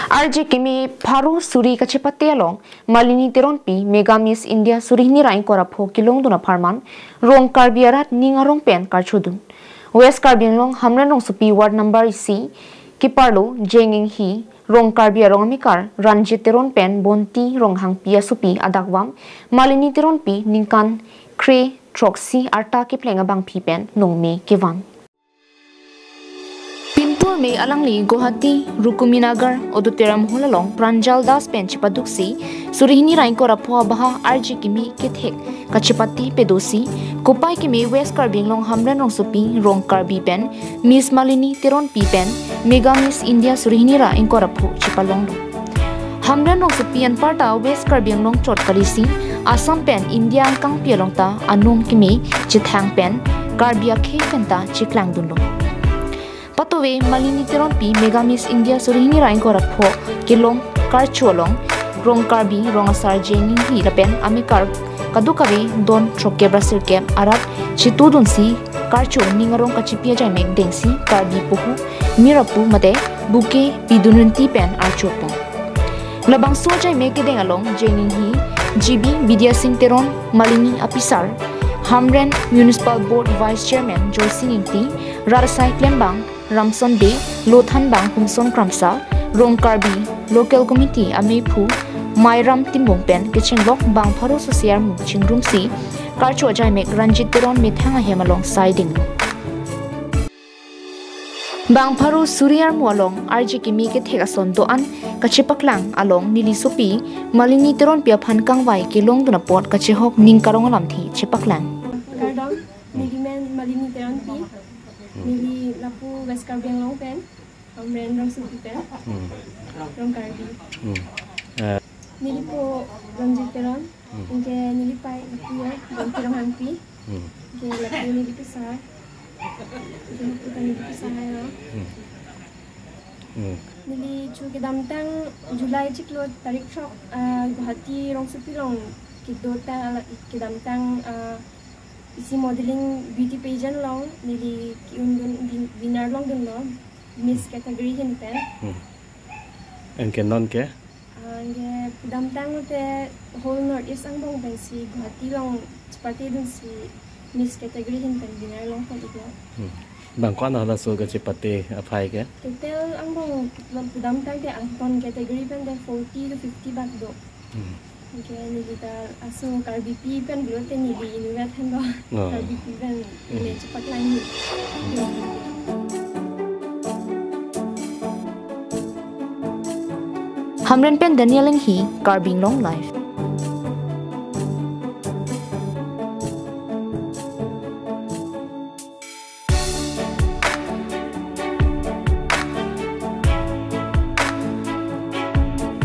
RJ Kimi Paru Suri kachepelong Malini Teronpi Mega Miss India Surihni Rain Korapho Kilong Duna Parman Rong Karbiarat Ningarong Pen Karchudun West Karbianglong Hamran Rong Supi Ward Number C Kiparlo Jenging Hi Rong Karbiarong Amikar Ranjit Teronpen Bonti Rong Hang Pia Supi Adagwam Malini Teronpi Ningkan Kre Troxy Arta Kiplenga Bang Pipen Nongme Kivan Pinpur me alangli Guwahati Rukuminagar Oduteram Hulalong Pranjal Das Pen Chipaduksi Surihni Rain Korapho Baha RJ Kimi Kethek Kachepati Pedosi Kupai Kimi West Karbianglong Hamran Rong Supi Rong Karbi Pen Miss Malini Teronpi Pen Mega Miss India Surihni Rain Korapho Chipalong Hamran Rong Supi an Parta West Karbianglong Chot Kalisi Assam Pen India kangvai ta Anum Kimi Chithang Pen Karbia Khe Penta Chiklang Dunlong Patowe Malini Teronpi Mega Miss India Surihni Rain Korapho Kilong Karchualong Rong Karbi Rong Asar Jenging Hi Rapen Amikar Kadukawe Don Trokebra Sirkem Arat Chitudunsi Karchu Ningarong Kachipia Jaimek Dengsi Karbi Puhu Mirapu Mate Buke Pidununti Pen Archopo Labang So Jaimek Dengalong Jenging Hi GB Vidya Singh Teron Malini Apisar Hamren Municipal Board Vice Chairman Joy Singingti Rarasai Klembang Ramson Day, Lothan Bang Humson Kramsa, Rong Karbi, Local Committee Amepu, Mairam Timbong Pen, Kitchenglok Bang Paro Sosiar Mu Chingrum Si, Karcho Jaimek Ranjit Teron Mithanga Hemalong Siding. Bang Paro Suriar Mualong, RJ Kimi Kethekason Doan, Kachepaklang Along Nilisupi, Malini Teron Piapan Kangvai Kilong Dunapot Kachehok Ningkarong Lamthi Chepaklang. Kardang, Nigimen Malini Teronpi. Nili lapu West Karbianglong Pen, Hamren Rong Supi Pen, Rong Karbi. Nili po Ranjit Teron, Inke nili pai Lapuya, Bonti Rong Hangpi, Inke lapu nili pisah, Inke lapu nili pisah ya. Nili cu kedamtang Julai Ciklo tarik shop Guwahati Rong Supi Long Kidota kedamtang isi modeling beauty pageant long nili kiundun winner long dun lo miss category hin pen and can non ke ange damtang te whole north east ang bang ben si Guwahati long party dun si miss category hin pen winner long pa igla bang kwan na so ga chipate aphai ke total ang bang damtang te ang ton category pen de 40 to 50 baht do okay, nilita aso Karbi Pen glote nili inuwat hando Karbi Pen nili cepat langit. Hamren Pen Daniel Hi Karbinglong Life.